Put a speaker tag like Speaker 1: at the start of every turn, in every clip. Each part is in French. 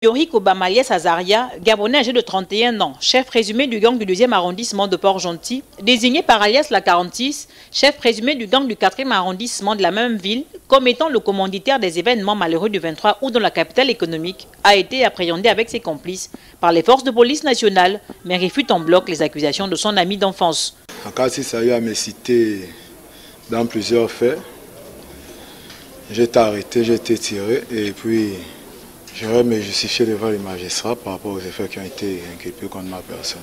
Speaker 1: Yorick Obamaliès Azaria, Gabonais âgé de 31 ans, chef présumé du gang du 2e arrondissement de Port-Gentil, désigné par alias la 46, chef présumé du gang du 4e arrondissement de la même ville, comme étant le commanditaire des événements malheureux du 23 août dans la capitale économique, a été appréhendé avec ses complices par les forces de police nationales, mais réfute en bloc les accusations de son ami d'enfance.
Speaker 2: En cas, ça a eu à me citer dans plusieurs faits. J'ai été arrêté, j'ai été tiré et puis j'aurais me justifier devant les magistrats par rapport aux effets qui ont été inculpés contre ma personne.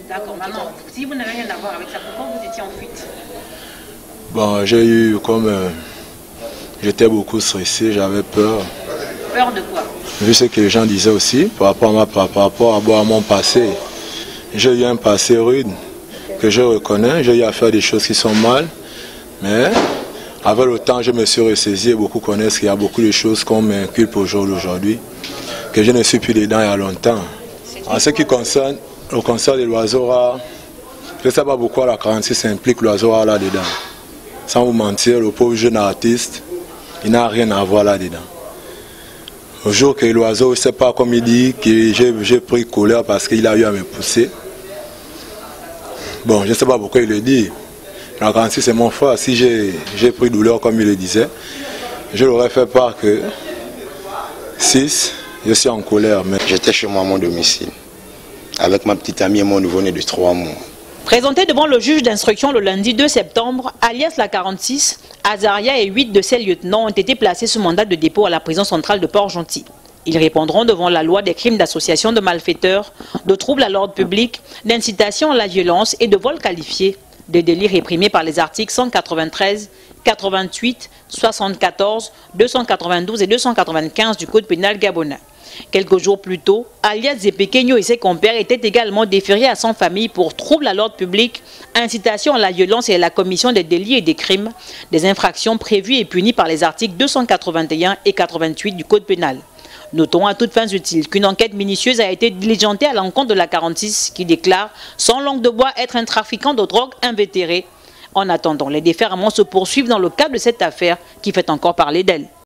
Speaker 1: D'accord, maintenant, si vous n'avez rien à voir avec ça, pourquoi vous étiez en fuite?
Speaker 2: Bon, j'ai eu comme... j'étais beaucoup stressé, j'avais peur.
Speaker 1: Peur de quoi?
Speaker 2: Vu ce que les gens disaient aussi, par rapport à mon passé. J'ai eu un passé rude que je reconnais, j'ai eu à faire des choses qui sont mal, mais avec le temps je me suis ressaisi et beaucoup connaissent qu'il y a beaucoup de choses qu'on m'inculpe au jour d'aujourd'hui, que je ne suis plus dedans il y a longtemps. En ce qui concerne le concert de l'oiseau rare, je ne sais pas pourquoi la 46 implique l'oiseau rare là-dedans. Sans vous mentir, le pauvre jeune artiste, il n'a rien à voir là-dedans. Au jour que l'oiseau, je ne sais pas comme il dit, que j'ai pris colère parce qu'il a eu à me pousser. Bon, je ne sais pas pourquoi il le dit. La 46 c'est mon frère. Si j'ai pris douleur comme il le disait, je l'aurais fait part que 6, je suis en colère.
Speaker 3: J'étais chez moi à mon domicile, avec ma petite amie et mon nouveau-né de 3 mois.
Speaker 1: Présenté devant le juge d'instruction le lundi 2 septembre, alias la 46, Azaria et 8 de ses lieutenants ont été placés sous mandat de dépôt à la prison centrale de Port-Gentil. Ils répondront devant la loi des crimes d'association de malfaiteurs, de troubles à l'ordre public, d'incitation à la violence et de vol qualifié, des délits réprimés par les articles 193, 88, 74, 292 et 295 du Code pénal gabonais. Quelques jours plus tôt, alias Zepekenyo et ses compères étaient également déférés à son famille pour trouble à l'ordre public, incitation à la violence et à la commission des délits et des crimes, des infractions prévues et punies par les articles 281 et 88 du Code pénal. Notons à toutes fins utiles qu'une enquête minutieuse a été diligentée à l'encontre de la 46 qui déclare sans langue de bois être un trafiquant de drogue invétéré. En attendant, les déferlements se poursuivent dans le cadre de cette affaire qui fait encore parler d'elle.